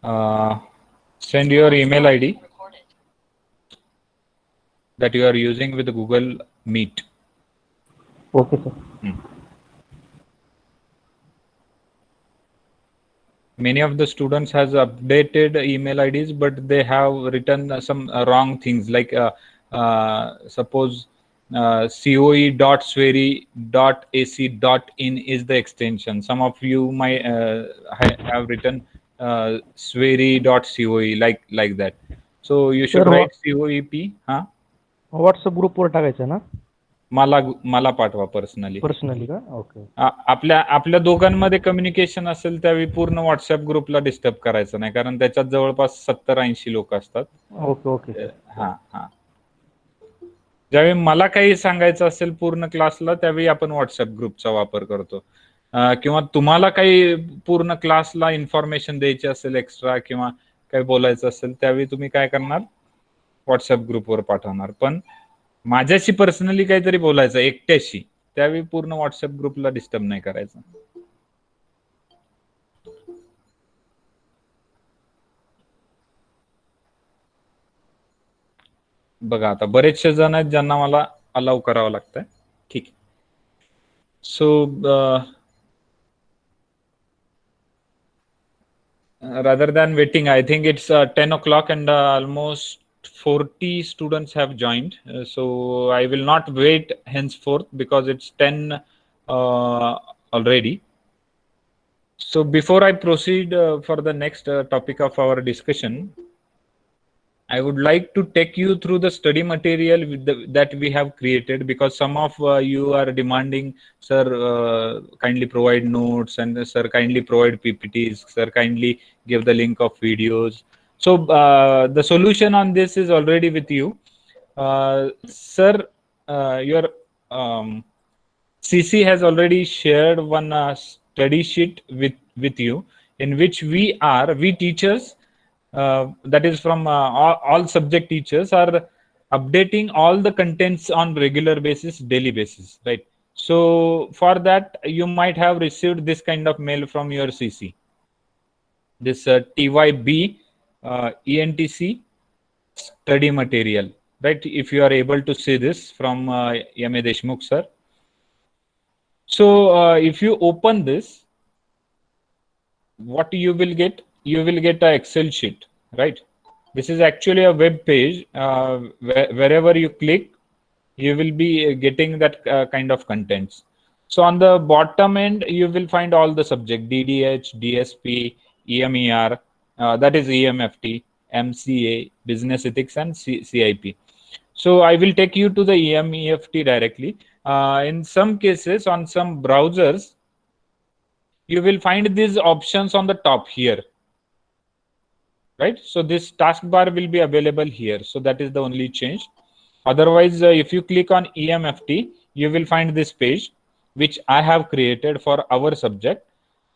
Send your email ID that you are using with Google Meet. Okay, sir. Many of the students has updated email IDs, but they have written some wrong things like suppose coe.sweri.ac.in is the extension. Some of you might have written sweri.coe like that. So you should Sir, write COEP. WhatsApp ग्रुपवर टाकायचं ना मला पाठवा personally. Personally का? Okay. आपल्या दोघांमध्ये communication असेल त्यावेळी पूर्ण व्हॉट्सअप ग्रुपला डिस्टर्ब करायचं नाही, कारण त्याच्यात जवळपास 70-80 लोक असतात. Okay okay sir. हा. ज्यावेळी मला काही सांगायचं असेल पूर्ण क्लासला त्यावेळी आपण व्हॉट्सअप ग्रुपचा वापर करतो. किंवा तुम्हाला काही पूर्ण क्लासला इन्फॉर्मेशन द्यायची असेल एक्स्ट्रा किंवा काही बोलायचं असेल त्यावेळी तुम्ही काय करणार, व्हॉट्सअप ग्रुपवर पाठवणार. पण माझ्याशी पर्सनली काहीतरी बोलायचं एकट्याशी त्यावेळी पूर्ण व्हॉट्सअप ग्रुपला डिस्टर्ब नाही करायचं. बघा आता बरेचसे जण आहेत ज्यांना मला अलाउ करावं लागतंय. ठीक आहे. सो rather than waiting, I think it's 10 o'clock and almost 40 students have joined. So I will not wait henceforth because it's 10 already. So before I proceed for the next topic of our discussion, I would like to take you through the study material that we have created, because some of you are demanding, sir, kindly provide notes, and sir, kindly provide PPTs, sir, kindly give the link of videos. So the solution on this is already with you. Sir, your CC has already shared one study sheet with you, in which we teachers, that is from all subject teachers, are updating all the contents on regular basis, daily basis, right? So for that you might have received this kind of mail from your CC, this TYB ENTC study material, right? If you are able to see this from M.A. Deshmukh sir. So if you open this, what you will get? You will get a Excel sheet, right? This is actually a web page. Wherever you click, you will be getting that kind of contents. So on the bottom end, you will find all the subject: DDH, DSP, EMER, that is EMFT, MCA, Business Ethics, and CIP. So I will take you to the EMEFT directly. In some cases, on some browsers, you will find these options on the top here, right? So this taskbar will be available here. So that is the only change. Otherwise, if you click on EMFT, you will find this page, which I have created for our subject.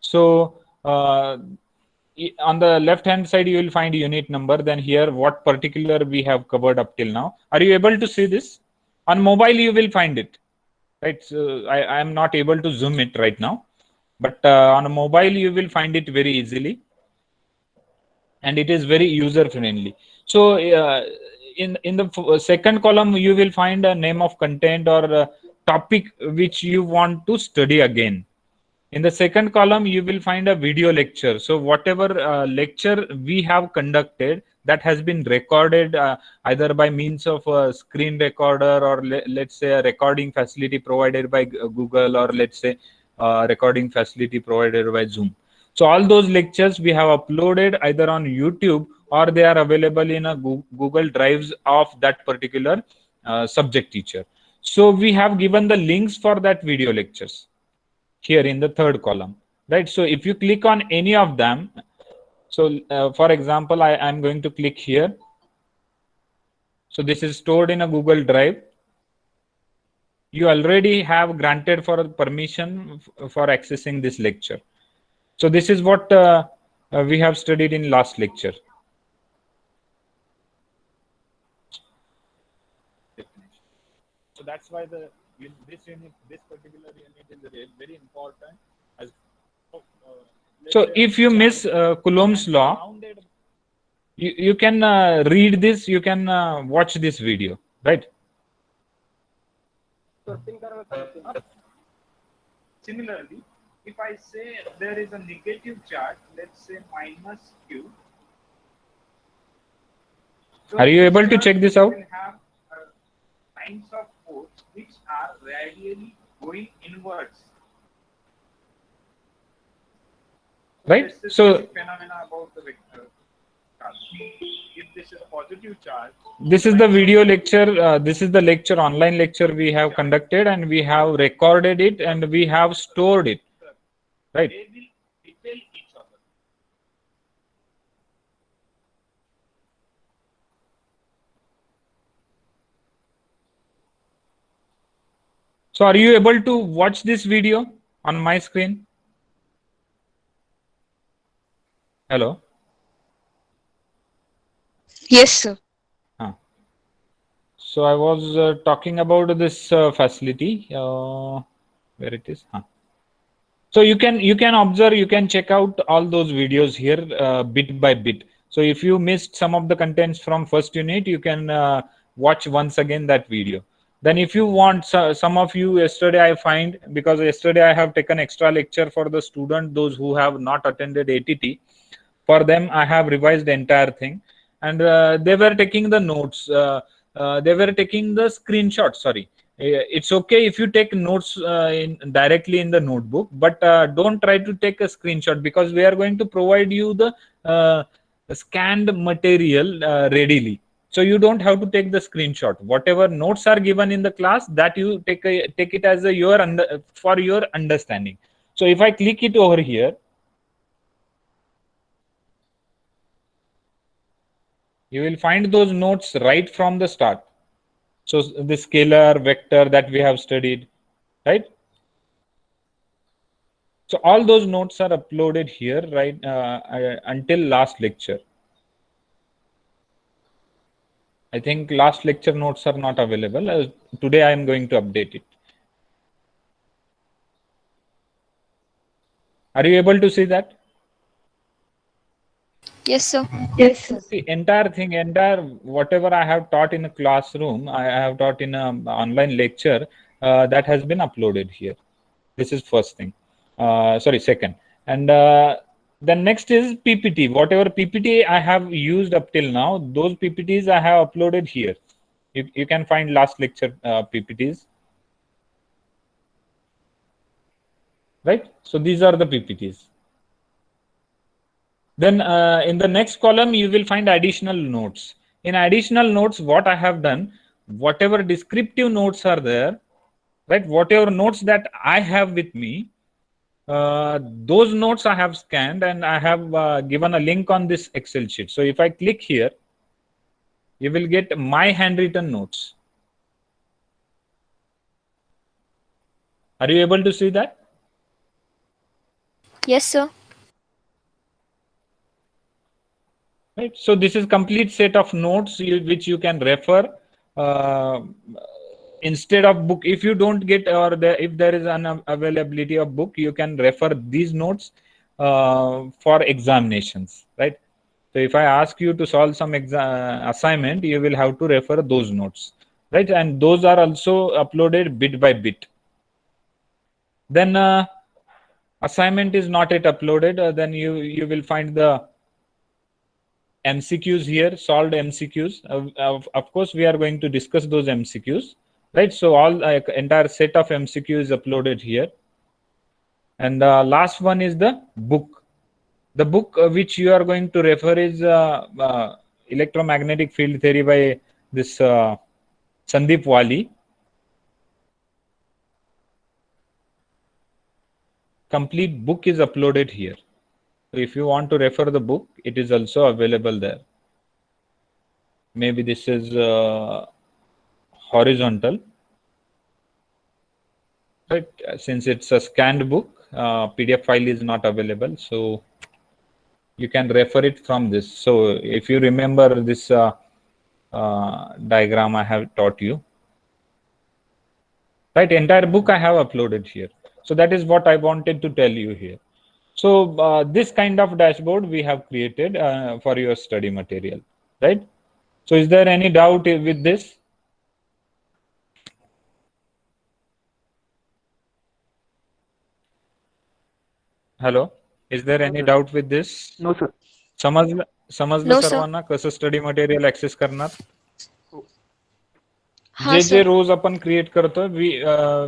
So on the left hand side, you will find unit number. Then here, what particular we have covered up till now. Are you able to see this? On mobile, you will find it, right? So I am not able to zoom it right now, but on a mobile, you will find it very easily, and it is very user friendly. So in the second column, you will find a name of content or a topic which you want to study again. In the second column, you will find a video lecture. So whatever lecture we have conducted, that has been recorded either by means of a screen recorder, or let's say a recording facility provided by Google, or let's say recording facility provided by Zoom. So all those lectures we have uploaded either on YouTube, or they are available in a Google Drives of that particular subject teacher. So we have given the links for that video lectures here in the third column, right? So if you click on any of them, so for example, I am going to click here. So this is stored in a Google Drive. You already have granted for permission for accessing this lecture. So this is what we have studied in last lecture. So that's why this particular unit is very important. So if you miss Coulomb's law, You can read this, you can watch this video, right? Similarly, if I say there is a negative charge, let's say minus q. So are you able to check this out? Will have lines of force which are radially going inwards. Right? So phenomena about the vector charge. If this is a positive charge, this is the video lecture. This is the lecture, online lecture we have conducted, and we have recorded it and we have stored it. Right? They will repel each other. So are you able to watch this video on my screen? Hello? Yes, sir. So I was talking about this facility. Where it is? So you can observe, you can check out all those videos here bit by bit. So if you missed some of the contents from first unit, you can watch once again that video. Then if you want, some of you yesterday I find, because yesterday I have taken extra lecture for the student, those who have not attended ATT. For them, I have revised the entire thing, and they were taking the notes. They were taking the screenshots. Sorry, it's okay if you take notes directly in the notebook, but don't try to take a screenshot, because we are going to provide you the scanned material readily. So you don't have to take the screenshot. Whatever notes are given in the class, that you take it as for your understanding. So if I click it over here, you will find those notes right from the start. So the scalar, vector that we have studied, right? So all those notes are uploaded here, right, until last lecture. I think last lecture notes are not available. Today I am going to update it. Are you able to see that? Yes, sir. Yes, sir. The entire whatever I have taught in a classroom, I have taught in an online lecture, that has been uploaded here. This is first thing. Sorry, second. And the next is PPT. Whatever PPT I have used up till now, those PPTs I have uploaded here. You can find last lecture PPTs. Right? So these are the PPTs. Then in the next column, you will find additional notes. In additional notes, what I have done, whatever descriptive notes are there, right? Whatever notes that I have with me, those notes I have scanned, and I have given a link on this Excel sheet. So if I click here, you will get my handwritten notes. Are you able to see that? Yes, sir. Right. So this is complete set of notes which you can refer instead of book. If you don't get, or if there is an availability of book, you can refer these notes for examinations, right? So if I ask you to solve some assignment, you will have to refer those notes, right? And those are also uploaded bit by bit. Then assignment is not yet uploaded. Then you will find the MCQs here, solved MCQs. Of course, we are going to discuss those MCQs, right? So all entire set of MCQs is uploaded here. And last one is the book. The book which you are going to refer is Electromagnetic Field Theory by this Sandeep Wali. Complete book is uploaded here. So if you want to refer the book, it is also available there. Maybe this is horizontal, right? Since it's a scanned book, PDF file is not available, so you can refer it from this. So if you remember this diagram I have taught you, right? Entire book I have uploaded here. So that is what I wanted to tell you here. So this kind of dashboard we have created for your study material, right? So is there any doubt with this? Hello, is there No, any sir. doubt with this? No, sir. समजलं No, sir. सर्वांना कसं study material access करणार? हो. Ha, जे sir. रोज आपण create करतो, we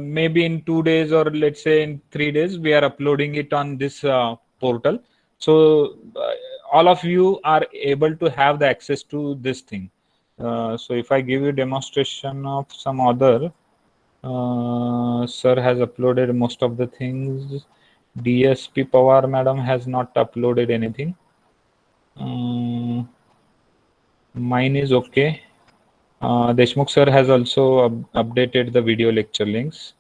maybe in 2 days or let's say in 3 days we are uploading it on this portal. So all of you are able to have the access to this thing. So if I give you demonstration of some other, sir has uploaded most of the things. DSP Pawar madam has not uploaded anything. Mine is okay. Deshmukh sir has also updated the video lecture links.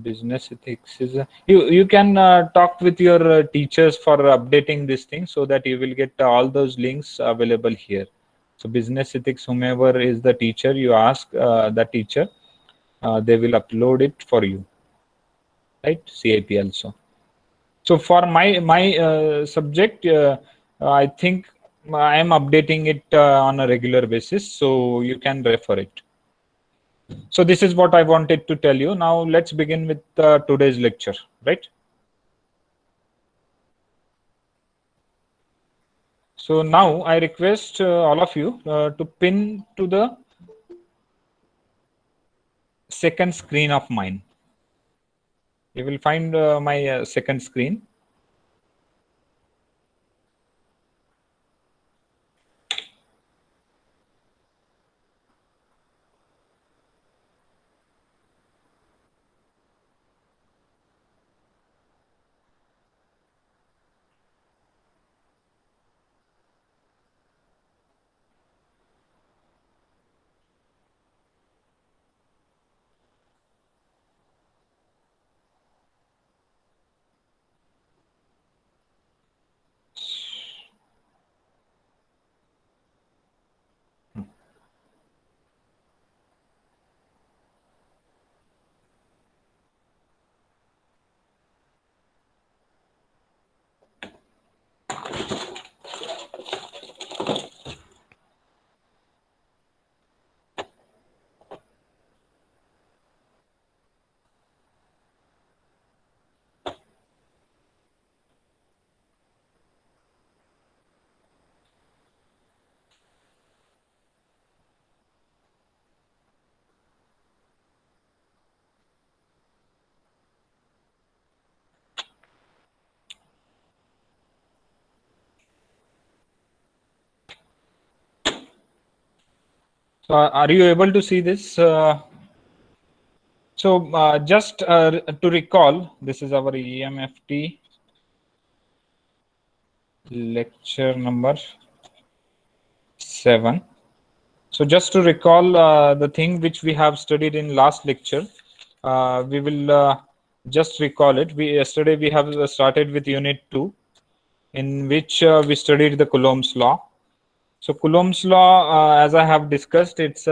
Business ethics is you can talk with your teachers for updating this thing so that you will get all those links available here. So business ethics, whomever is the teacher, you ask the teacher, they will upload it for you, right? CAP also. So for my subject, I think I am updating it on a regular basis, so you can refer it. So this is what I wanted to tell you. Now let's begin with today's lecture, right? So now I request all of you to pin to the second screen of mine. You will find my second screen. So are you able to see this? Just to recall, this is our EMFT lecture number 7. So just to recall the thing which we have studied in last lecture, we will just recall it. Yesterday we have started with unit 2, in which we studied the Coulomb's law. So Coulomb's law, as I have discussed, it's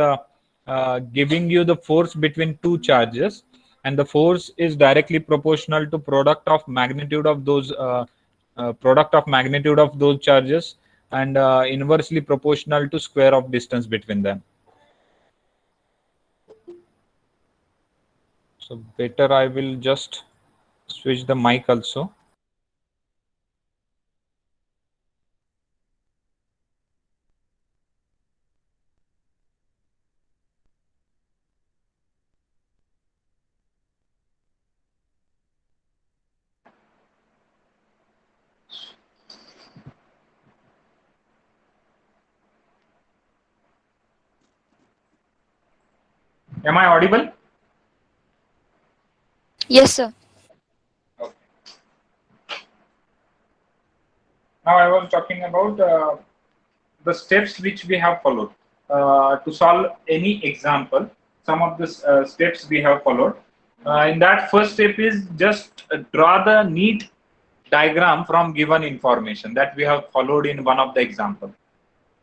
giving you the force between two charges, and the force is directly proportional to product of magnitude of those charges, and inversely proportional to square of distance between them. So better I will just switch the mic also. Am I audible? Yes, sir. Okay. Now I was talking about the steps which we have followed to solve any example. Some of the steps we have followed. In that, first step is just draw the neat diagram from given information that we have followed in one of the example,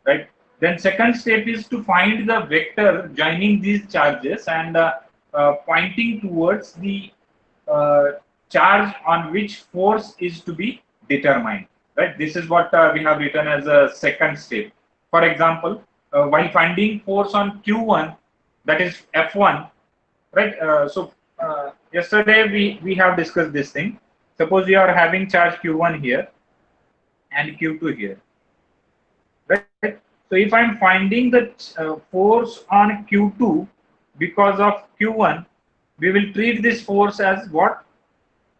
right? Then second step is to find the vector joining these charges and pointing towards the charge on which force is to be determine, right? This is what we have written as a second step. For example, while finding force on Q1, that is F1, right? Yesterday we have discussed this thing. Suppose you are having charge Q1 here and Q2 here, right? So if I'm finding the force on Q2 because of Q1, we will treat this force as what?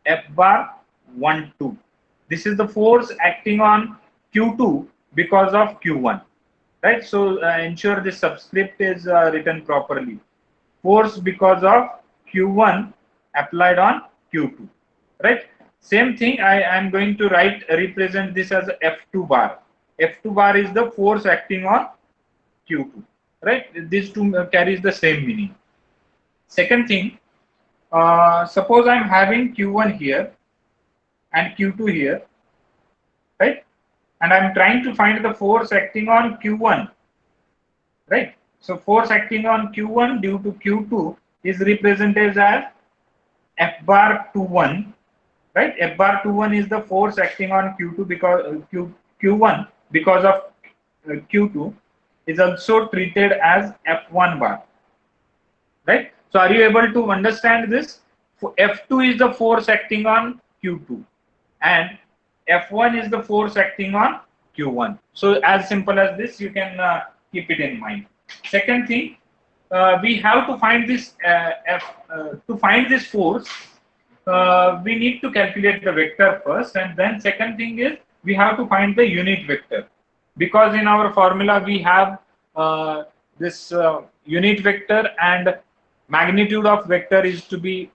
F bar 1 2. This is the force acting on Q2 because of Q1, right? So ensure this subscript is written properly. Force because of Q1 applied on Q2, right? Same thing, I am going to represent this as F2 bar. F2 bar is the force acting on Q2, right? These two carries the same meaning. Second thing, suppose I'm having Q1 here and Q2 here, right? And I'm trying to find the force acting on Q1, right? So force acting on Q1 due to Q2 is represented as F bar 21, right? F bar 21 is the force acting on Q2 because Q1 because of Q2 is also treated as F1 bar, right? So are you able to understand this? F2 is the force acting on Q2 and F1 is the force acting on Q1. So as simple as this, you can keep it in mind. Second thing, we have to find this to find this force. We need to calculate the vector first, and then second thing is we have to find the unit vector, because in our formula we have this unit vector and magnitude of vector is to be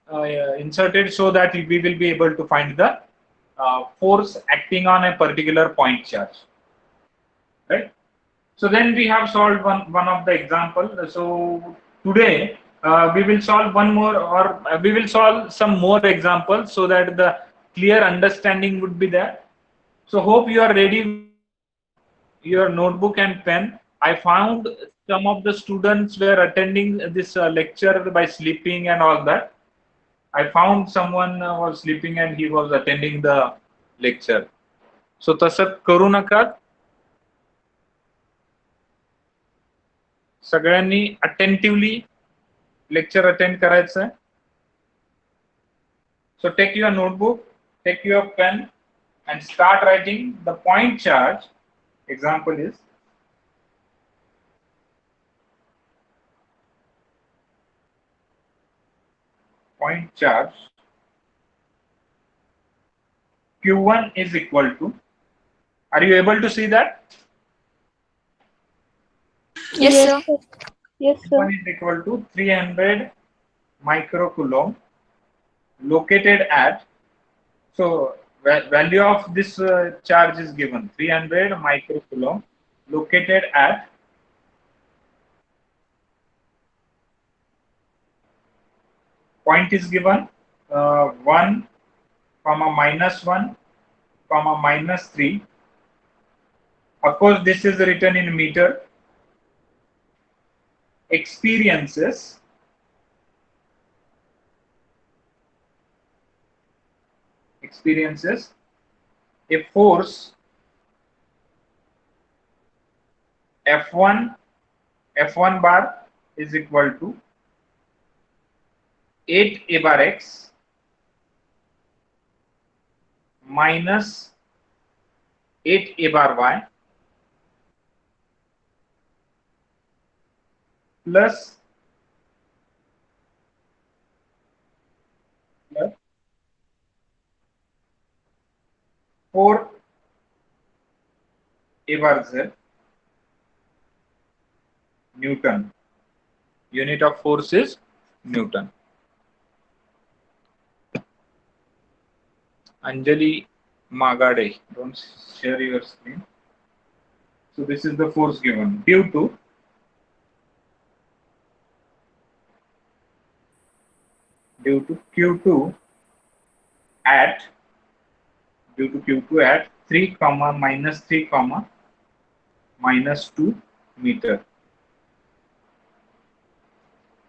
inserted so that we will be able to find the force acting on a particular point charge, right? So then we have solved one of the example. So today we will solve one more, or we will solve some more examples so that the clear understanding would be there. So hope you are ready. Your notebook and pen. I found some of the students were attending this lecture by sleeping and all that. I found someone was sleeping and he was attending the lecture. So तसं करू नका. सगळ्यांनी attentively lecture attend करायचं आहे. So take your notebook, take your pen and start writing the point charge. Example is point charge Q1 is equal to, are you able to see that? Yes, sir. Yes, sir. Q1 is equal to 300 microcoulomb located at, so value of this charge is given 300 microcoulomb located at point is given 1, -1, -3. Of course, this is written in meter. Experiences a force F1 bar is equal to 8 A bar X minus 8 A bar Y plus 4 A bar Z Newton. Unit of force is Newton. Anjali Magade, don't share your screen. So this is the force given due to Q2 at 3, -3, -2 meter.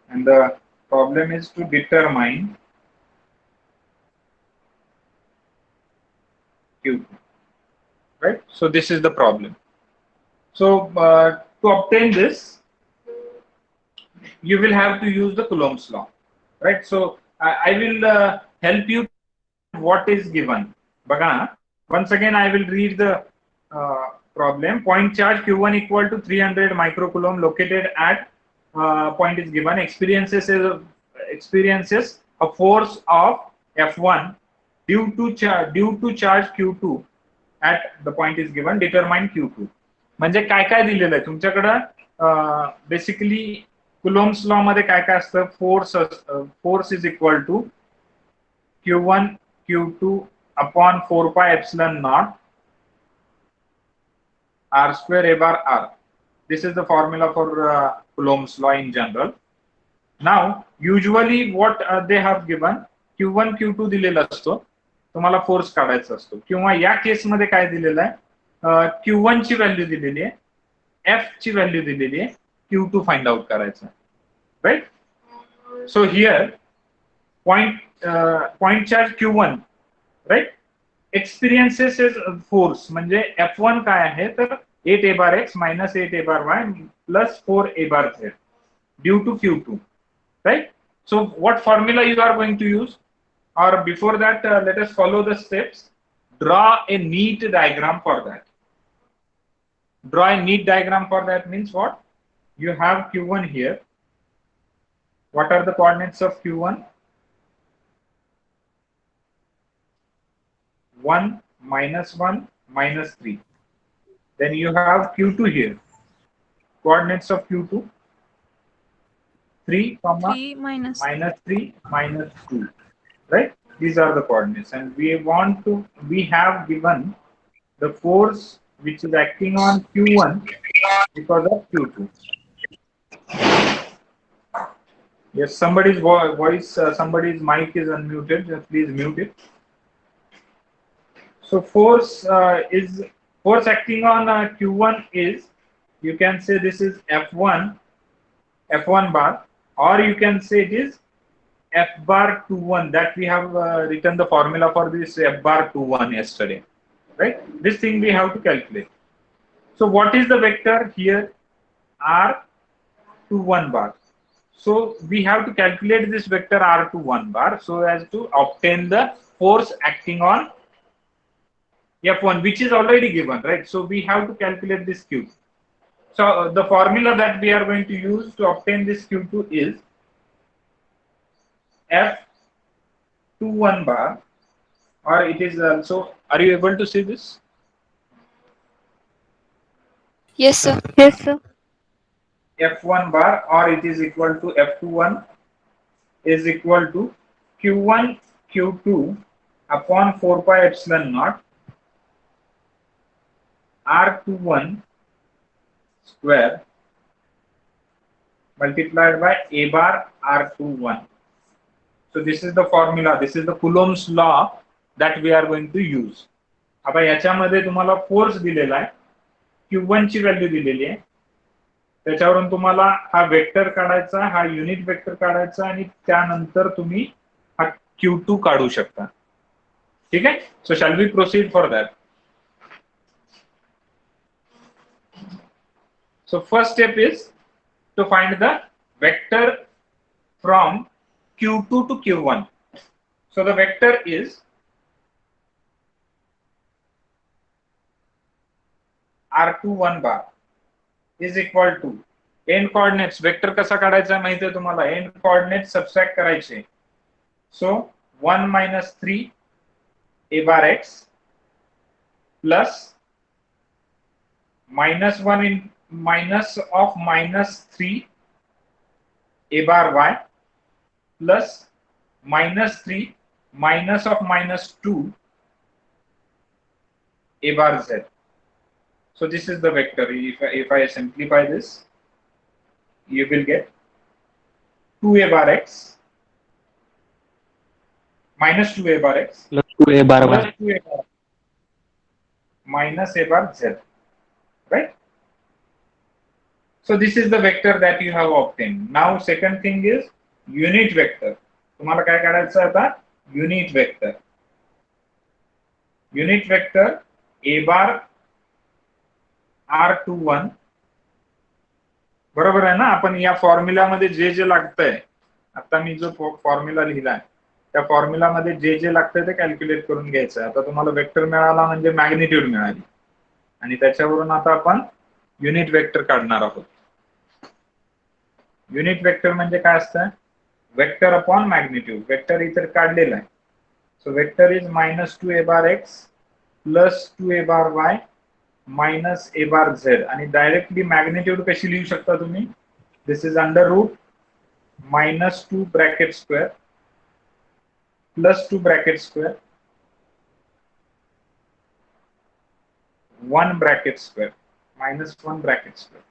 And the problem is to determine Q2. right? So this is the problem. So to obtain this, you will have to use the Coulomb's law, right? So I will help you what is given. Bagana, once again I will read the problem. Point charge Q1 equal to 300 microcoulomb located at point is given. Experiences a force of F1 due to charge Q2 at the point is given. Determine Q2. म्हणजे काय काय दिलेलं आहे तुमच्याकडं basically कुलोम्स law मध्ये काय काय असतं force is equal to Q1 Q2 upon 4 pi epsilon naught R square A bar R. This is the formula for Coulomb's law in general. Now usually what they have given Q1 Q2 दिलेला असतो, तुम्हाला force काढायचा असतो, किंवा या case मध्ये काय दिलेलं आहे Q1 ची व्हॅल्यू दिलेली आहे, F ची व्हॅल्यू दिलेली आहे, Q2 फाइंड आउट करायचं, right? So here point charge Q1, right, experiences force म्हणजे F1 काय आहे तर 8 A bar X minus 8 A bar Y plus 4 A bar Z due to Q2, right? So what formula you are going to use? Or before that, let us follow the steps. Draw a neat diagram for that. Draw a neat diagram for that means what? You have Q1 here. What are the coordinates of Q1? 1, -1, -3. Then you have Q2 here. Coordinates of Q2? 3, -3, -3, -2. Right? These are the coordinates, and we have given the force which is acting on Q1 because of Q2. Yes, somebody's voice, somebody's mic is unmuted. Please mute it. So force acting on Q1 is, you can say this is F1 bar, or you can say it is F bar 21, that we have written the formula for this F bar 21 yesterday, right? This thing we have to calculate. So what is the vector here? R21 bar. So we have to calculate this vector R21 bar so as to obtain the force acting on F1, which is already given, right? So we have to calculate this Q. So the formula that we are going to use to obtain this Q2 is F21 bar, or it is also, are you able to see this? Yes, sir. F1 bar, or it is equal to F21 is equal to Q1 Q2 upon 4 pi epsilon naught R21 square multiplied by A bar R21. So this is the formula, this is the Coulomb's law that we are going to use. आता याच्यामध्ये तुम्हाला force दिलेला आहे, Q1 ची value दिलेली आहे, त्याच्यावरून तुम्हाला हा वेक्टर काढायचा, हा युनिट वेक्टर काढायचा, आणि त्यानंतर तुम्ही हा Q2 काढू शकता. ठीक आहे? So shall we proceed for that. So first step is to find the vector from Q2 to Q1. So the vector is R21 bar is equal to end coordinates. Vector कसा काढायचा माहिती आहे तुम्हाला? End coordinates subtract करायचे. So 1 minus 3 A bar X plus -1 in minus of -3 A bar Y plus -3 minus of -2 A bar Z. So this is the vector. If I simplify this, you will get 2 A bar X minus 2 A bar X plus 2 A bar plus Y 2 A bar minus A bar Z, right? So this is the vector that you have obtained. Now second thing is unit vector. तुम्हाला काय काढायचं आता? Unit vector. Unit vector A bar R21 बरोबर आहे ना. आपण या फॉर्म्युलामध्ये जे जे लागतंय, आता मी जो फॉर्म्युला लिहिलाय त्या फॉर्म्युलामध्ये जे जे लागतंय ते कॅल्क्युलेट करून घ्यायचं. आता तुम्हाला वेक्टर मिळाला म्हणजे मॅग्निट्यूड मिळाली आणि त्याच्यावरून आता आपण युनिट वेक्टर काढणार आहोत. युनिट वेक्टर म्हणजे काय असतं? Vector upon magnitude. वेक्टर इतर काढलेला आहे. So vector is -2 a bar x plus 2 a bar y minus a bar z. आणि डायरेक्टली मॅग्निट्यूड कशी लिहू शकता तुम्ही? This is under root -2 bracket square plus 2 bracket square 1 bracket square minus 1 bracket square,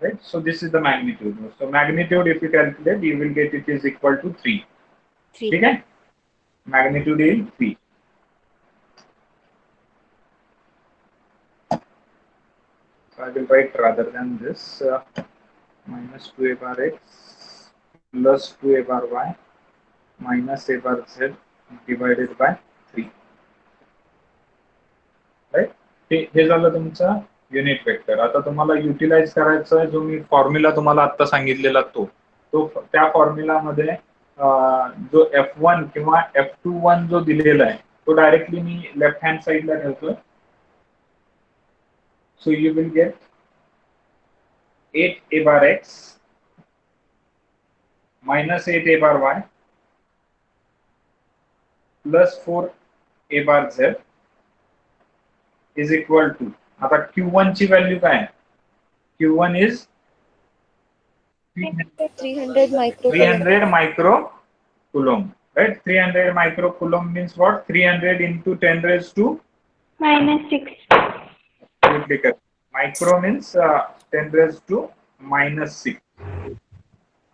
right? So this is the magnitude. So magnitude, if you calculate, you will get it is equal to 3. 3. Okay? Magnitude is 3. So I will write rather than this minus 2 a bar x plus 2 a bar y minus a bar z divided by 3. Right? हे झालं तुमचं unit vector. आता तुम्हाला utilise करायचा आहे जो मी formula तुम्हाला आता सांगितलेला तो त्या फॉर्म्युलामध्ये जो F1 किंवा F21 जो दिलेला आहे तो डायरेक्टली मी लेफ्ट हँड साइडला ठेवतोय. So you will get 8 a bar x minus 8 a bar y plus 4 a bar z is equal to, आता Q1 ची व्हॅल्यू काय आहे? Q1 is 300 microcoulomb. 300 microcoulomb, right? 300 microcoulomb means what? 300 into 10 raised to -6. absolutely correct. Micro means 10 raised to -6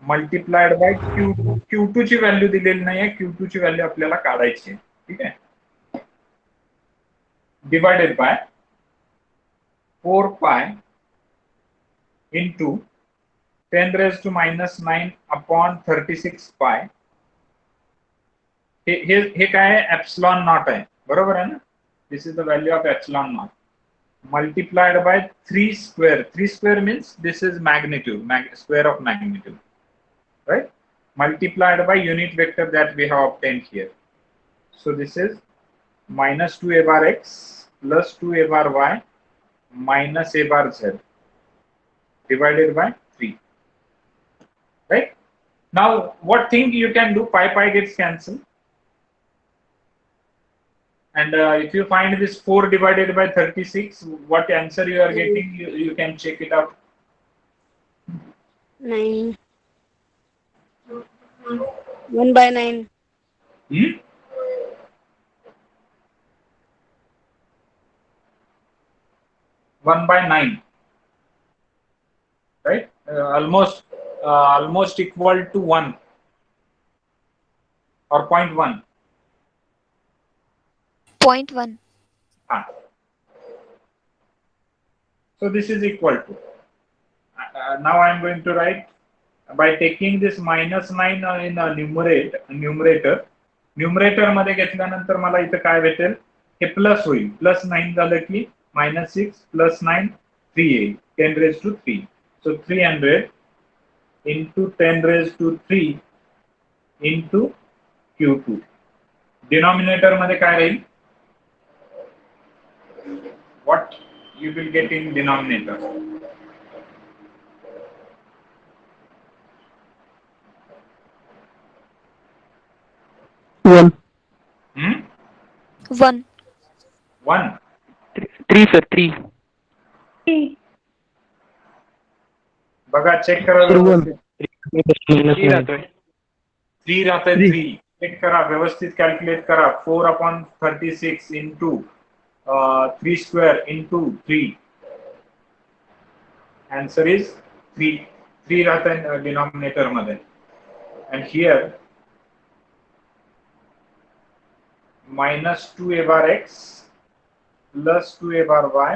multiplied by Q2 ची value दिलेली नाहीये. Q2 ची value आपल्याला काढायची आहे. ठीक आहे. Divided by 4 pi into 10 raised to -9 upon 36 pi. हे काय आहे? एप्सिलॉन नॉट आहे. बरोबर आहे ना. This is the value of epsilon not multiplied by 3 square. 3 square means this is magnitude, square of magnitude, right? Multiplied by unit vector that we have obtained here. So this is -2 a bar x plus 2 a bar y minus a bar z divided by 3, right? Now what thing you can do? Pi gets cancelled. And if you find this 4 divided by 36, what answer you are getting, you can check it out. 9. 1/9. 1/9, right? Almost equal to 1 or 0.1. 0.1. So this is equal to. Now I am going to write by taking this -9 in a numerator. Numerator मध्ये घेतल्यानंतर मला इथे काय भेटेल? हे plus होईल. +9 झालं की -6 + 9 3 येईल. 10 raised to 3. So 300 into 10 raised to 3 into Q2. Denominator मध्ये काय राहील? What you will get in denominator? 1. 1. 1. 3 sir, 3. बघा चेक करा Sir, 1. व्यवस्थित. 3 राहतोय. 3 राहतंय. 3 चेक करा व्यवस्थित. कॅल्क्युलेट करा. 4/36 into 3 square into 3. Answer is 3. 3 राहतंय डिनॉमिनेटर मध्ये. And here -2 a bar x plus 2 a bar y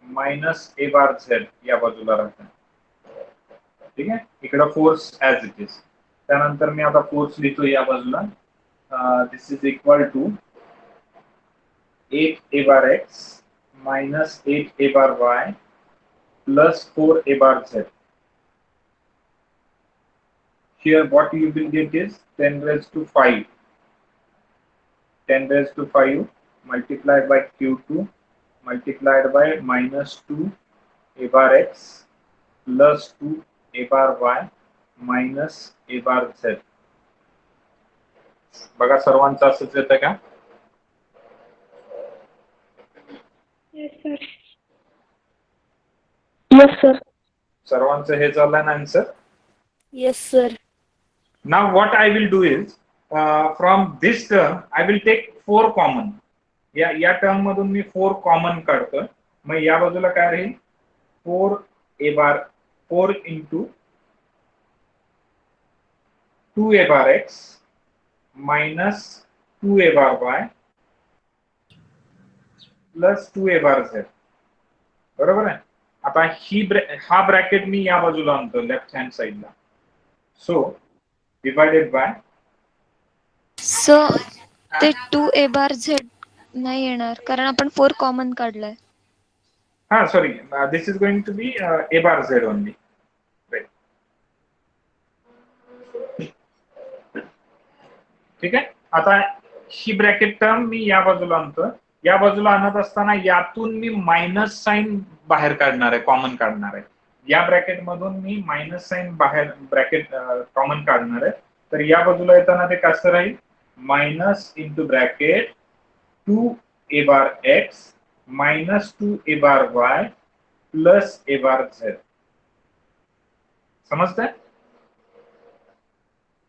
minus a bar z या बाजूला राहतं. ठीक आहे. इकडे फोर्स ऍज इट इज. त्यानंतर मी आता फोर्स लिहितो या बाजूला. This is equal to 8 a bar x minus 8 a bar y plus 4 a bar z. Here what you will get is 10 raised to 5. 10 raised to 5 multiplied by q2 multiplied by minus 2 a bar x plus 2 a bar y minus a bar z. बघा सर्वांचं असंच येतं का? Yes, sir. Yes, sir. सर्वांचं हे झालं ना answer. Yes, sir. Now what I will do is from this term I will take 4 common. या term मधून मी 4 कॉमन काढतो. मग या बाजूला काय राहील 4 a bar 4 into 2 a bar x minus 2 a bar y plus 2 a bar z. बरोबर आहे. आता हा ब्रॅकेट मी या बाजूला आणतो लेफ्ट हँड साइडला. सो डिवाइडेड बाय सो ते 2 a bar z नाही येणार कारण आपण 4 कॉमन काढलाय. sorry, this is going to be a bar z only, right? ठीक आहे. आता ही ब्रॅकेट टर्म मी या बाजूला आणतो. या बाजूला आणत असताना यातून मी मायनस साइन बाहेर काढणार आहे, कॉमन काढणार आहे. या ब्रॅकेट मधून मी मायनस साइन बाहेर ब्रॅकेट कॉमन काढणार आहे. तर या बाजूला येताना ते कसं राहील minus into bracket 2 a bar x minus 2 a bar y plus a bar z. समजतंय?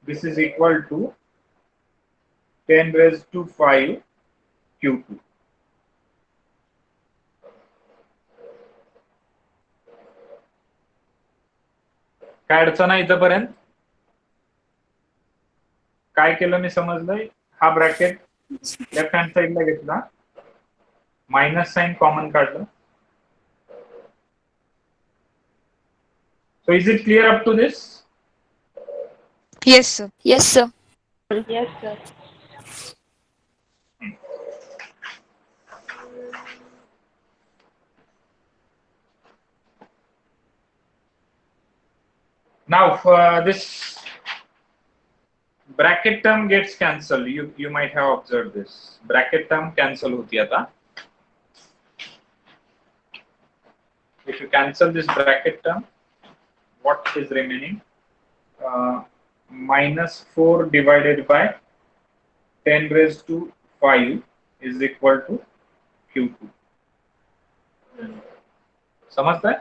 This is equal to 10 raised to 5 q2. काय अडचण आहे इथपर्यंत? काय केलं मी समजलंय? हा ब्रॅकेट लेफ्ट हँड साइडला घेतला, मायनस साइन कॉमन काढलं. So is it clear up to this? Yes, sir. Yes, sir. Yes, sir. Now this bracket term gets cancelled. You might have observed this. Bracket term cancel होती आता. If you cancel this bracket term, what is remaining? Minus 4 divided by 10 raised to 5 is equal to q2. समजताय?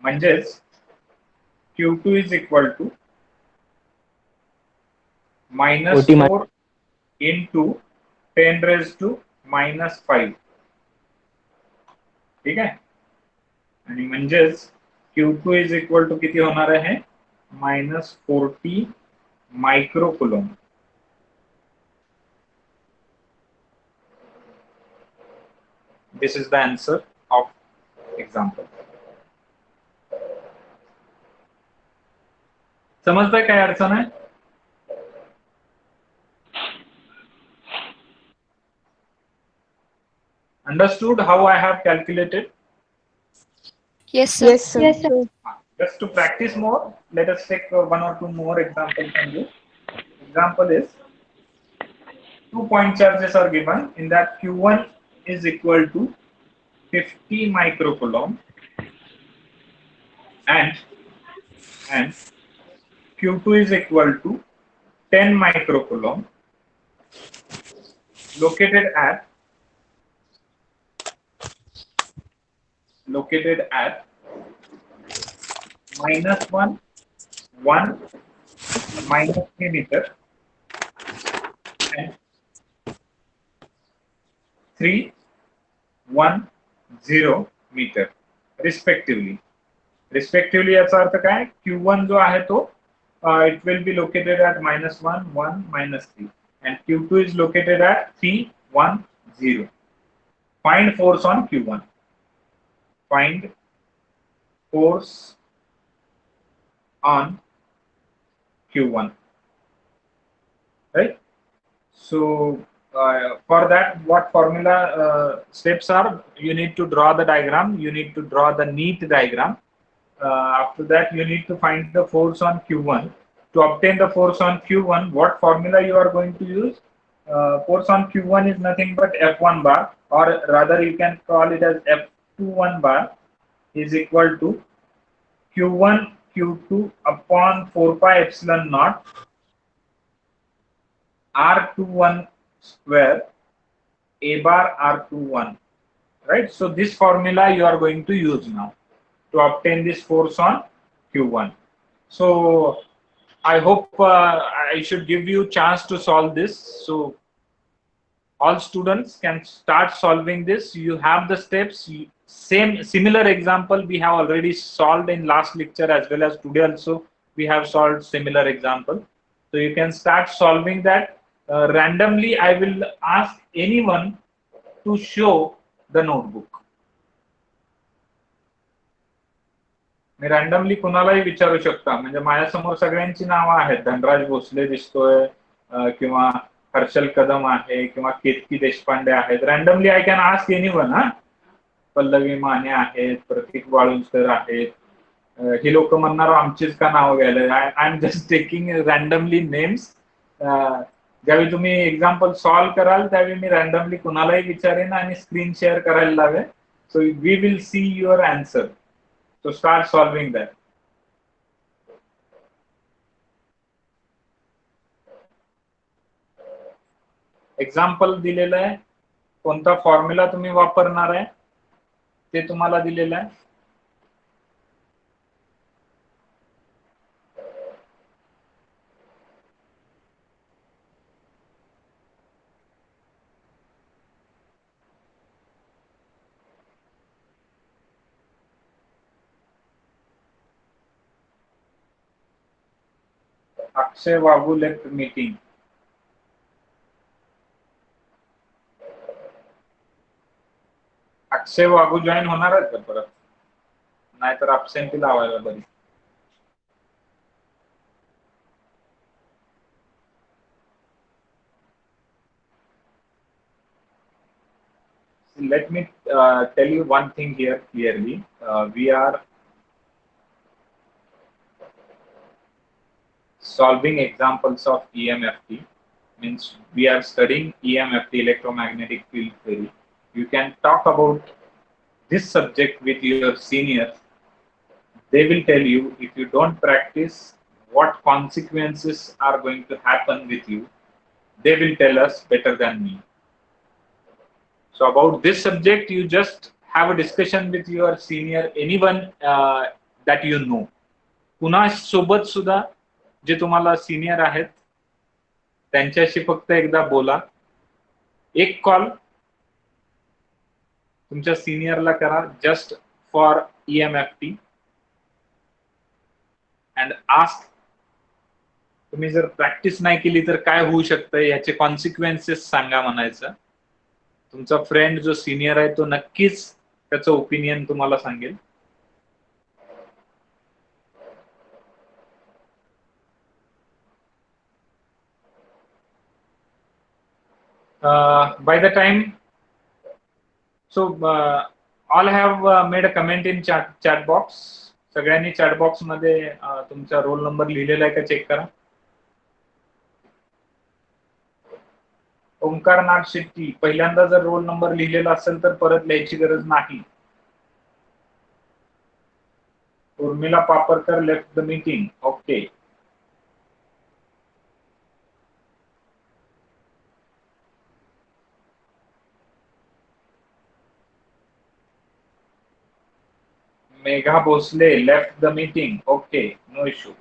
म्हणजेच q2 is equal to minus 4 into 10 raised to minus 5. ठीक आहे. आणि म्हणजेच q2 is equal to किती होणार आहे minus 40 मायक्रोकुलम. This is the answer of example. समजताय काय अडचण आहे? Understood how I have calculated? Yes, sir. Yes, sir. Yes, sir. Just to practice more, let us take one or two more examples from this. Example is 2 point charges are given. In that Q1 is equal to 50 microcoulomb and Q2 is equal to 10 microcoulomb located at -1, 1, -3 meter and 3, 1, 0 meter respectively. Respectively याचा अर्थ काय? Q1 जो आहे तो it will be located at -1, 1, -3 and Q2 is located at 3, 1, 0. Find force on Q1. Find force on Q1. Right? So For that, what formula steps are? You need to draw the diagram. You need to draw the neat diagram. After that, you need to find the force on Q1. To obtain the force on Q1, what formula you are going to use? Force on Q1 is nothing but F1 bar, or rather you can call it as F21 bar is equal to Q1 Q2 upon 4 pi epsilon naught R21 square A bar R21, right? So this formula you are going to use now to obtain this force on Q1. So I hope I should give you chance to solve this. So all students can start solving this. You have the steps. Similar example we have already solved in last lecture, as well as today also we have solved similar example. So you can start solving that. Randomly I will ask anyone to show the notebook. Me randomly कुणालाही विचारू शकता, म्हणजे माझ्यासमोर सगळ्यांची नावं आहेत. धनराज भोसले दिसतोय, किंवा हर्षल कदम आहे, किंवा केतकी देशपांडे आहेत. Randomly I can ask anyone. Pallavi माने आहेत, प्रतीक वाळुंजकर आहेत. ही लोक म्हणणार आमचीच का नाव घ्यायला. I am just taking randomly names. ज्यावेळी तुम्ही एक्झाम्पल सॉल्व्ह कराल त्यावेळी मी रॅन्डमली कुणालाही विचारेन आणि स्क्रीन शेअर करायला लावेन. So we will see your answer. So start solving that. Example दिलेलं आहे. कोणता फॉर्म्युला तुम्ही वापरणार आहे ते तुम्हाला दिलेलं आहे. Akshay Waghu left meeting. Akshay Waghu join होणार आहेत का परत? नाहीतर अब्सेंटी लावायला बरी. Let me tell you one thing here clearly. We are solving examples of EMFT, means we are studying EMFT, electromagnetic field theory. You can talk about this subject with your seniors. They will tell you, if you don't practice, what consequences are going to happen with you. They will tell us better than me. So about this subject, you just have a discussion with your senior, anyone that you know. पुन्हा सोबत सुद्धा जे तुम्हाला senior आहेत त्यांच्याशी फक्त एकदा बोला. एक कॉल तुमच्या सिनियरला करा just for EMFT and ask. तुम्ही जर प्रॅक्टिस नाही केली तर काय होऊ शकतं याचे कॉन्सिक्वेन्सेस सांगा म्हणायचं. तुमचा फ्रेंड जो सिनियर आहे तो नक्कीच त्याचं ओपिनियन तुम्हाला सांगेल. By the time, so all have made a comment in chat box. सगळ्यांनी चॅट बॉक्स मध्ये तुमचा रोल नंबर लिहिलेला आहे का चेक करा. ओंकारनाथ शेट्टी, पहिल्यांदा जर रोल नंबर लिहिलेला असेल तर परत लिहायची गरज नाही. Urmila Paparkar left the meeting. Okay. Megha Bhosle left the meeting. Okay, no issue.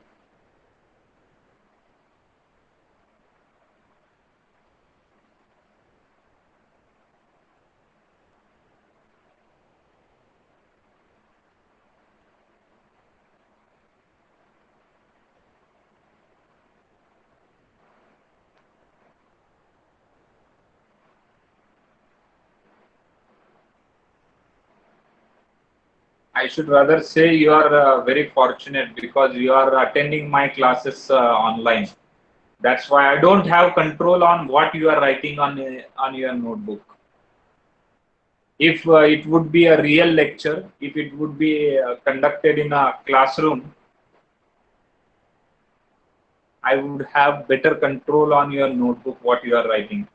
I should rather say you are very fortunate because you are attending my classes online. That's why I don't have control on what you are writing on your notebook. If it would be a real lecture, if it would be conducted in a classroom, I would have better control on your notebook, what you are writing.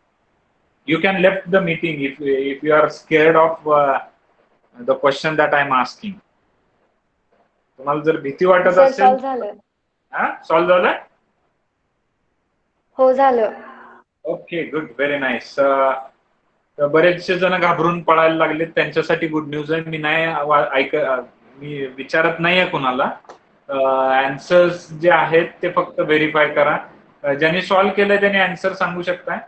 You can left the meeting if you are scared of the question that I'm asking. तुम्हाला जर भीती वाटत sir असेल, solve झालं. Solve झालं? हो झालं. Okay, good, very nice. बरेचसे जण घाबरून पळायला लागले, त्यांच्यासाठी गुड न्यूज आहे. मी नाही मी विचारत नाहीये कुणाला. आन्सर्स जे आहेत ते फक्त व्हेरीफाय करा. ज्यांनी सॉल्व्ह केलंय त्यांनी आन्सर सांगू शकताय?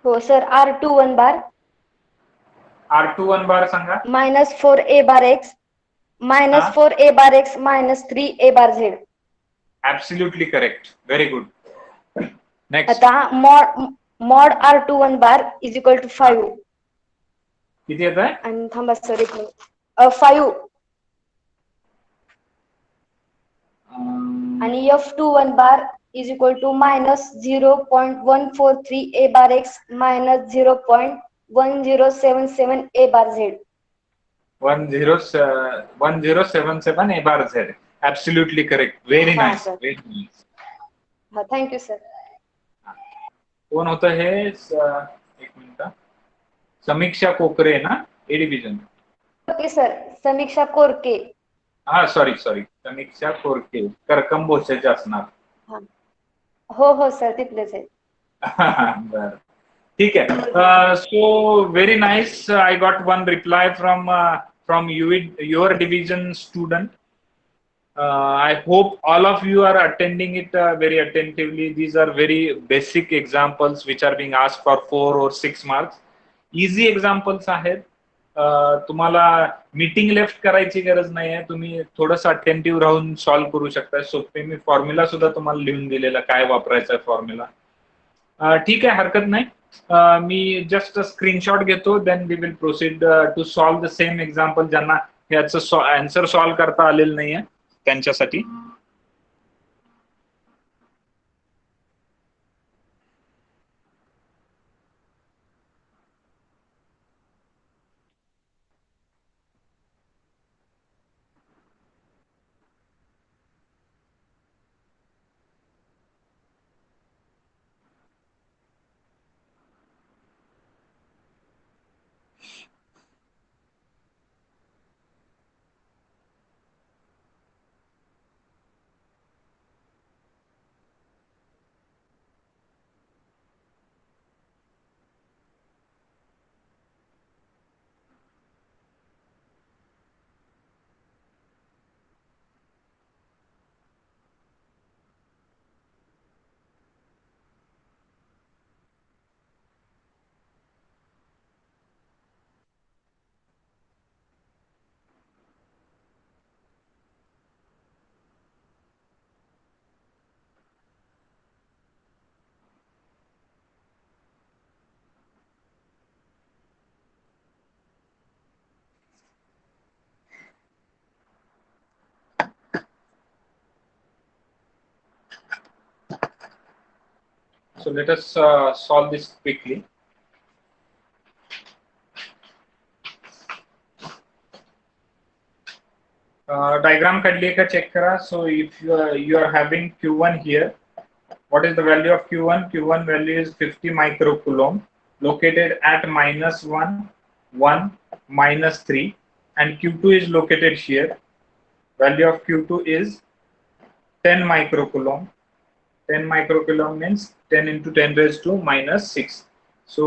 हो sir. R21 bar R21 bar सांगा. -4a bar x -4a bar x -3a bar z. Absolutely correct, very good. Next. आता mod R21 bar is equal to 5. किती येत आहे? आणि थांबा सर एक मिनिट. 5 आणि F21 bar is equal to -0.143a bar x -0.1077a bar z. 1077 a bar z. Absolutely correct. Very हाँ, nice. sir. Very nice. हाँ थैंक यू सर. कौन होतं हे? एक मिनिट. समीक्षा कोकरे ना, ए डिव्हिजन. Okay sir. समीक्षा कोरके. हा, सॉरी समीक्षा कोरके, करकम भोसेचे असणार. हो सर, तिथलेच आहे. बर, ठीक आहे. So very nice. I got one reply from your division student. I hope all of you are attending it very attentively. These are very basic examples which are being asked for 4 or 6 marks. Easy examples आहेत. तुम्हाला meeting left करायची गरज नाही आहे. तुम्ही थोडंसं attentive राहून solve करू शकता. सोपे मी फॉर्म्युला सुद्धा तुम्हाला लिहून दिलेला, काय वापरायचा आहे फॉर्म्युला. ठीक आहे, हरकत नाही. मी जस्ट स्क्रीनशॉट घेतो, then we will proceed to solve the same example. ज्यांना याचं आन्सर सॉल्व्ह करता आलेलं नाहीये त्यांच्यासाठी. So let us solve this quickly. Diagram काढली का check करा. So if you are having Q1 here, what is the value of Q1? Q1 value is 50 microcoulomb located at -1, 1, -3, and Q2 is located here. Value of Q2 is 10 microcoulomb. 10 microcoulomb means 10 into 10 raised to -6. So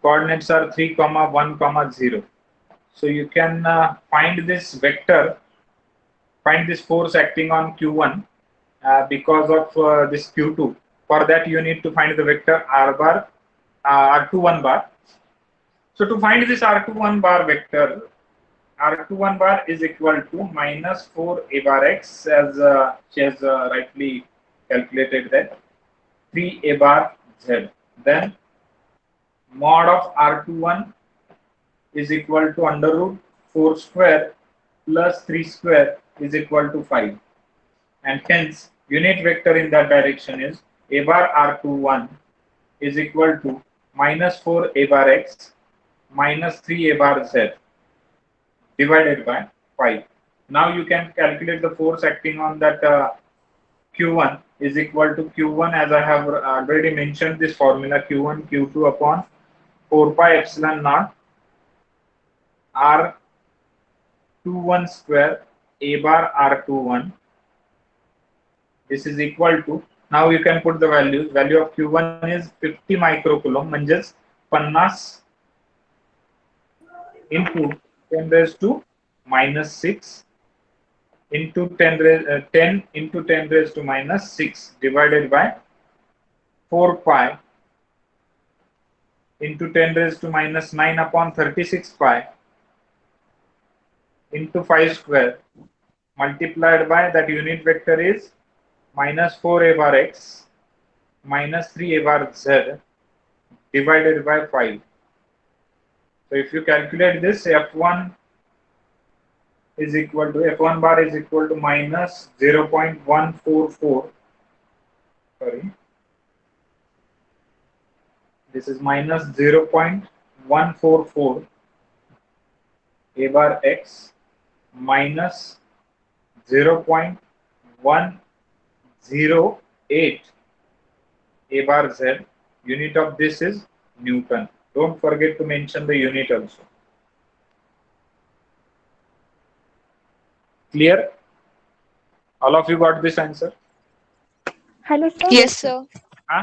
coordinates are 3, 1, 0. So you can find this vector, find this force acting on Q1 because of this Q2. For that you need to find the vector R bar, R21 bar. So to find this R21 bar vector, R21 bar is equal to -4a bar x, as she has rightly calculated that, 3a bar z. Then mod of R21 is equal to under root 4 square plus 3 square is equal to 5. And hence unit vector in that direction is a bar r21 is equal to minus 4 a bar x minus 3 a bar z divided by 5. Now you can calculate the force acting on that Q1 is equal to Q1, as I have already mentioned this formula, Q1 Q2 upon 4 pi epsilon naught R21 square a bar R21. This is equal to, now you can put the values. Value of Q1 is 50 microcoulomb, म्हणजेच 50 into 10 raised to minus 6 into 10 into 10 raised to minus 6 divided by 4 pi into 10 raised to minus 9 upon 36 pi into 5 square multiplied by that unit vector is minus 4 a bar x minus 3 a bar z divided by 5. So if you calculate this, F1 is equal to, F1 bar is equal to minus 0.144. Sorry. This is minus 0.144 a bar x minus 0.108 a bar z. Unit of this is Newton. Don't forget to mention the unit also. Clear? All of you got this answer? Hello sir. Yes sir. हा?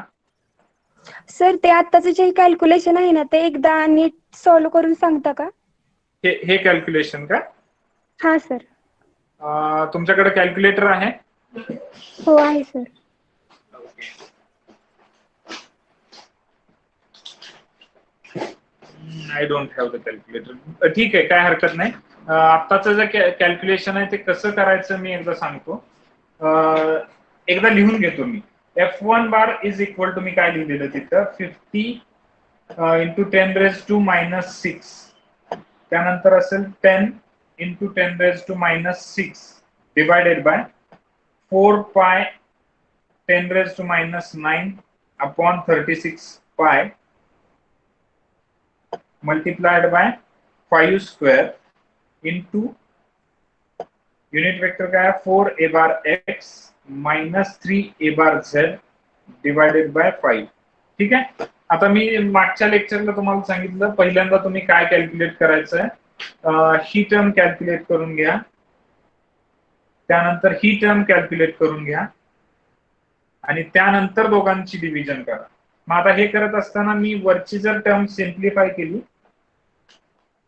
Sir ते आताचं जे calculation आहे ना ते एकदा NEET solve करून सांगता का? हे कॅल्क्युलेशन का? हा सर. तुमच्याकडे कॅल्क्युलेटर आहे? हो आहे sir. I don't have the calculator. ठीक आहे, काय हरकत नाही. आत्ताचं जे कॅल्क्युलेशन आहे ते कसं करायचं मी एकदा सांगतो. एकदा लिहून घेतो मी. F1 bar is equal to, मी काय लिहिलेलं तिथं, 50 into 10 raised to minus 6. त्यानंतर असेल 10 into 10 raised to minus 6 divided by 4 pi 10 raised to minus 9 upon 36 pi multiplied by 5 square into unit vector का है 4 a bar x minus 3 a bar z divided by 5. ठीक है. आता मी मागच्या लेक्चरला तुम्हाला सांगितलं, पहिल्यांदा तुम्ही काय कॅल्क्युलेट करायचं आहे, ही टर्म कॅल्क्युलेट करून घ्या, त्यानंतर ही टर्म कॅल्क्युलेट करून घ्या आणि त्यानंतर दोघांची डिव्हिजन करा. मग आता हे करत असताना मी वरची जर टर्म सिम्प्लिफाय केली,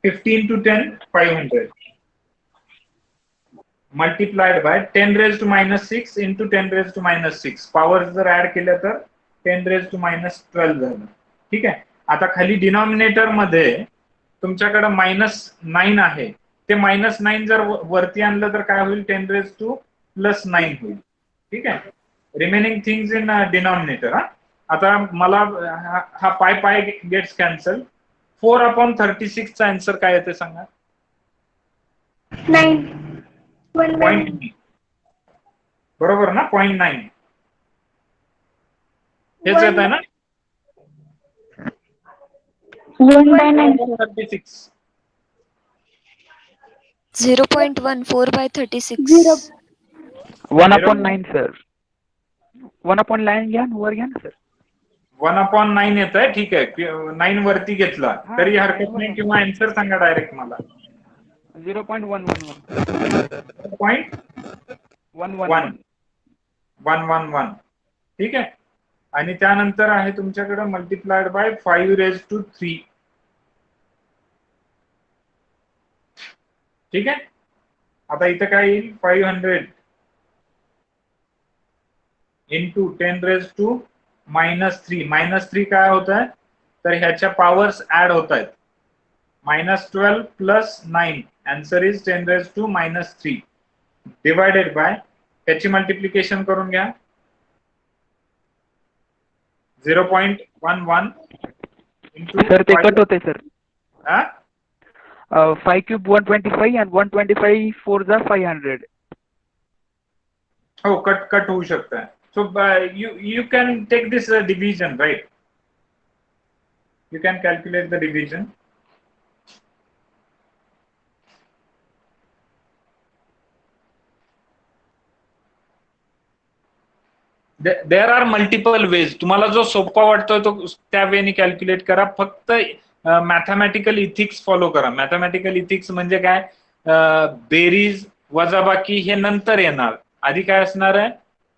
50 into 10 500 multiplied by 10 raised to minus 6 into 10 raised to minus 6. Power जर ऍड केल्या तर 10 raised to minus 12 झालं. ठीक आहे. आता खाली डिनॉमिनेटर मध्ये तुमच्याकडे -9 आहे, ते -9 जर वरती आणलं तर काय होईल, 10 raised to plus 9 होईल. ठीक आहे. Remaining things in denominator. आता मला हा पाय गेट्स कॅन्सल. 4 upon 36 चा आन्सर काय येते सांगा? 9. 0.9. बरोबर ना? 0.9 हेच येत आहे ना? 36. 0.14 by 36. 1/9 सर. 1/9 घ्या, वर घ्या ना सर. 1/9 येत आहे. ठीक आहे. 9 वरती घेतला तरी हरकत नाही, किंवा आन्सर सांगा डायरेक्ट मला. 0.111. ठीक आहे. आणि त्यानंतर आहे तुमच्याकडे मल्टिप्लाइड बाय 5 raised to 3. ठीक आहे. आता इथं काय येईल, 500 into 10 raised to minus 3. -3 काय होत आहे, तर ह्याच्या पॉवर्स ऍड होत आहेत. -12 plus 9. Answer is 10 raised to minus 3 divided by, त्याची मल्टिप्लिकेशन करून घ्या, 0.11 सर ते कट होते सर. हा 5 cube 125 and 125 4 जा 500. हो, कट होऊ शकतं. So you can take this division, right? You can calculate the division. There are multiple ways. तुम्हाला जो सोपा वाटतोय तो त्या वेनी कॅल्क्युलेट करा. फक्त मॅथमॅटिकल इथिक्स फॉलो करा. मॅथमॅटिकल इथिक्स म्हणजे काय? बेरीज वजाबाकी हे नंतर येणार. आधी काय असणार आहे?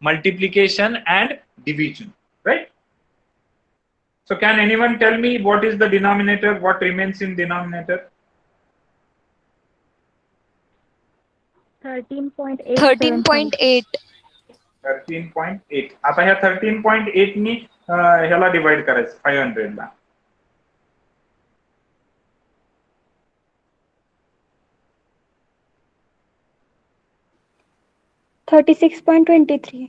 Multiplication and division, right? So can anyone tell me what is the denominator? What remains in denominator? 13.8. 13.8. 13.8. आता ह्या 13.8 नी ह्याला डिवाइड करायचं 500 ला. $36.23.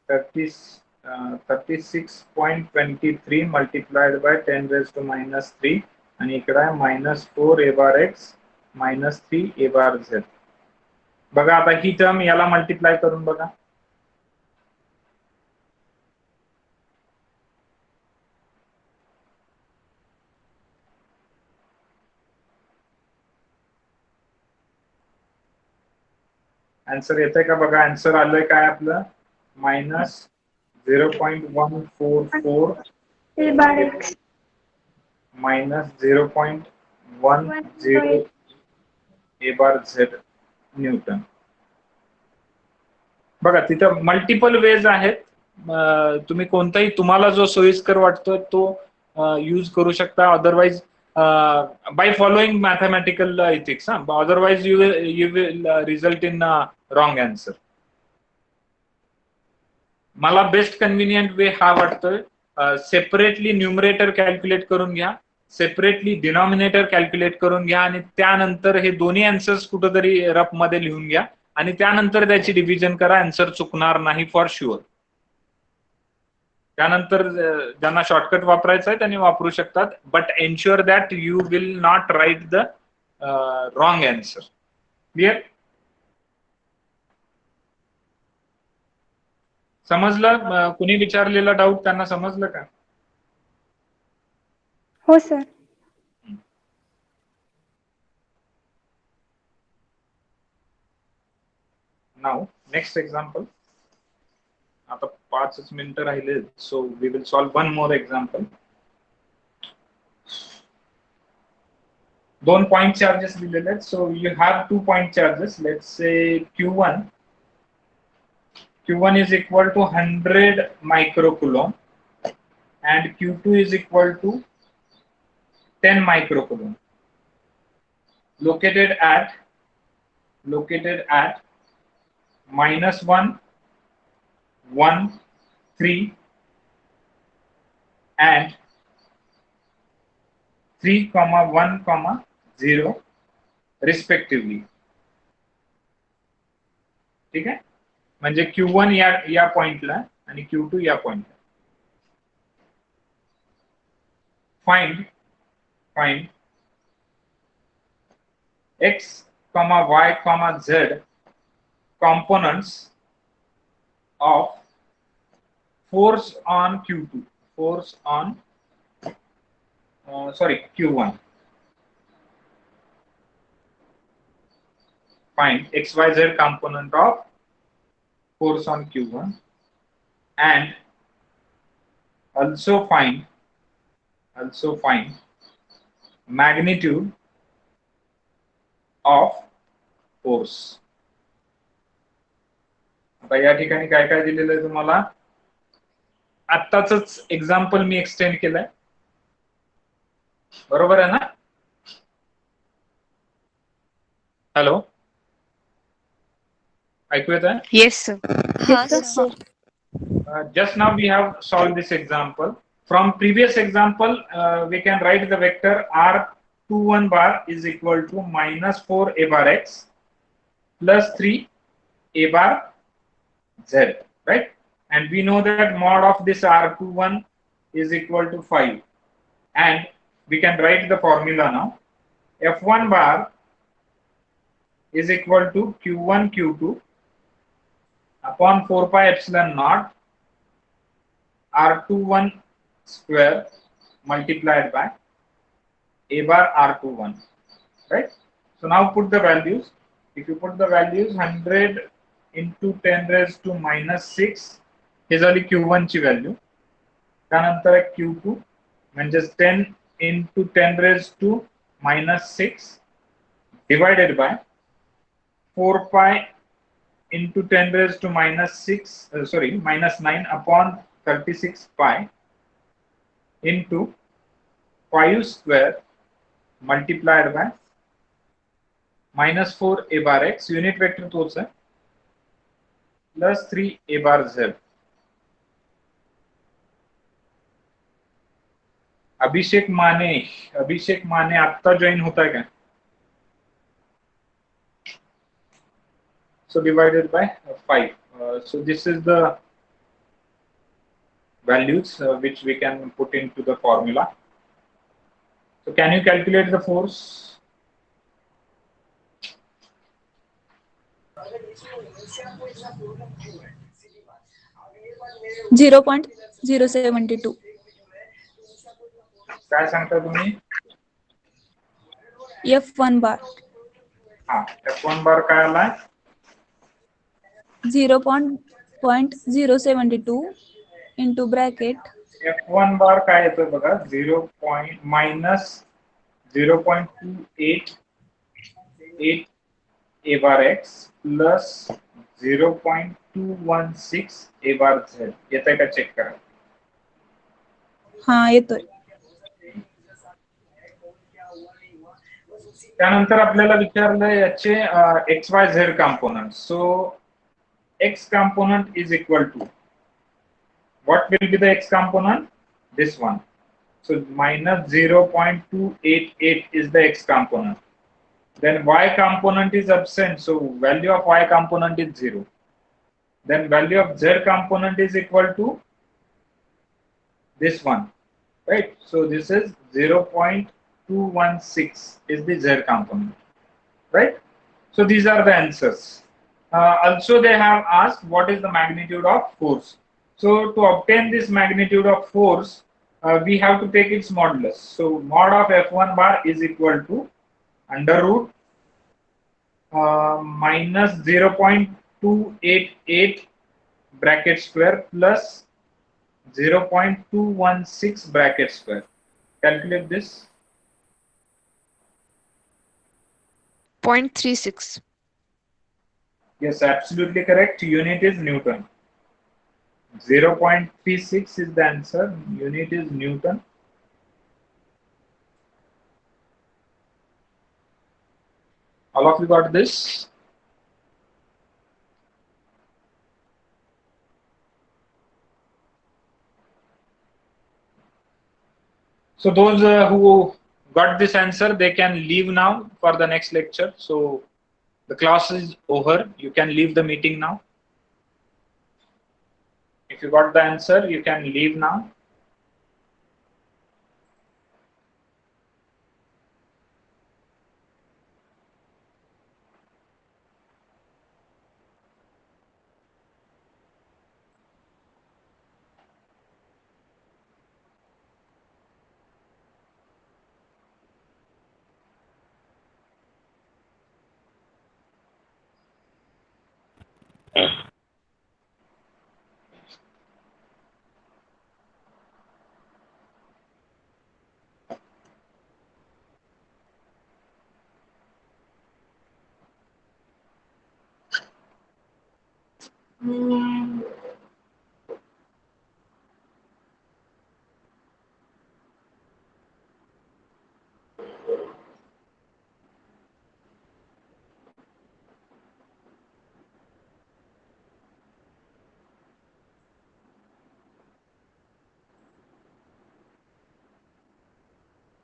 36.23 multiplied by 10 raised to minus 3 आणि इकडे आहे -4 a bar x -3 a bar z. बघा आता ही टर्म याला मल्टिप्लाय करून बघा. आन्सर येतंय का बघा? आन्सर आलंय काय आपलं? -0.144 A bar x -0.10 a bar z Newton. बघा तिथं मल्टिपल वेज आहेत. तुम्ही कोणताही तुम्हाला जो सोयीस्कर वाटतो तो यूज करू शकता. Otherwise by following mathematical ethics, otherwise you will result in wrong answer. मला बेस्ट कन्व्हिनियंट वे हा वाटतोय. सेपरेटली न्यूमरेटर कॅल्क्युलेट करून घ्या, सेपरेटली डिनॉमिनेटर कॅल्क्युलेट करून घ्या आणि त्यानंतर हे दोन्ही आन्सर्स कुठेतरी रफ मध्ये लिहून घ्या आणि त्यानंतर त्याची डिव्हिजन करा. आन्सर चुकणार नाही फॉर शुअर. त्यानंतर ज्यांना शॉर्टकट वापरायचं आहे त्यांनी वापरू शकतात. But ensure that you will not write the wrong answer. Clear? समजलं? कुणी विचारलेला डाऊट त्यांना समजलं का? हो सर. Now next example. आता 5 मिनिटं राहिले, so we will solve one more example. 2 point charges दिलेले आहेत. So you have 2 point charges. Let's say Q1 is equal to 100 microcoulomb and Q2 is equal to 10 microcoulomb. Located at -1, 1, 3 and 3, 1, 0 respectively. ठीक आहे? म्हणजे Q1 या पॉइंटला आणि Q2 या पॉइंटला. Find x, y, z components of force on Q2, Q1. Find x, y, z component of force on Q1 and also find magnitude of force. आता या ठिकाणी काय काय दिलेलं आहे तुम्हाला? आत्ताच एक्झाम्पल मी एक्सटेंड केलंय. बरोबर आहे ना? हॅलो, ऐकू येत आहे? Yes, sir. Yes, sir. Just now we have solved this example. From previous example, we can write the vector R21 bar is equal to -4 a bar x plus 3 a bar z, right? And we know that mod of this R21 is equal to 5. And we can write the formula now. F1 bar is equal to Q1 Q2 upon 4 pi epsilon naught R21 square multiplied by A bar R21, right? So now put the values. If you put the values, 100 into 10 raised to minus 6 हे झाली Q1 ची value. त्यानंतर आहे Q2 म्हणजेच 10 into 10 raised to minus 6 divided by 4 pi into 10 raised to minus minus 9 upon 36 pi into 5 square multiplied by minus 4 a bar x, unit vector तोच है, plus 3 a bar z. अभिषेक माने आपका join होता है क्या? So divided by 5. So this is the values which we can put into the formula. So can you calculate the force? .072. काय सांगता तुम्ही? F1 bar. हाँ, F1 बार काय आलाय? 0.072 into bracket F1 बार काय येतोय बघा, 0. minus 0.288 a bar x plus 0.216 a bar z. येतंय का चेक करा. हाँ येतोय. त्यानंतर आपल्याला विचारलंय याचे XYZ component. So X component is equal to, what will be the X component? This one. So minus 0.288 is the X component. Then Y component is absent. So value of Y component is 0. Then value of Z component is equal to this one, right? So this is 0.216 is the Z component, right? So these are the answers. Also they have asked what is the magnitude of force. So to obtain this magnitude of force, we have to take its modulus. So mod of F1 bar is equal to under root minus 0.288 bracket square plus 0.216 bracket square. Calculate this. 0.36. Yes, absolutely correct. Unit is Newton. 0.36 is the answer. Unit is Newton. All of you got this? So those who got this answer, they can leave now for the next lecture. So the class is over. You can leave the meeting now. If you got the answer, you can leave now.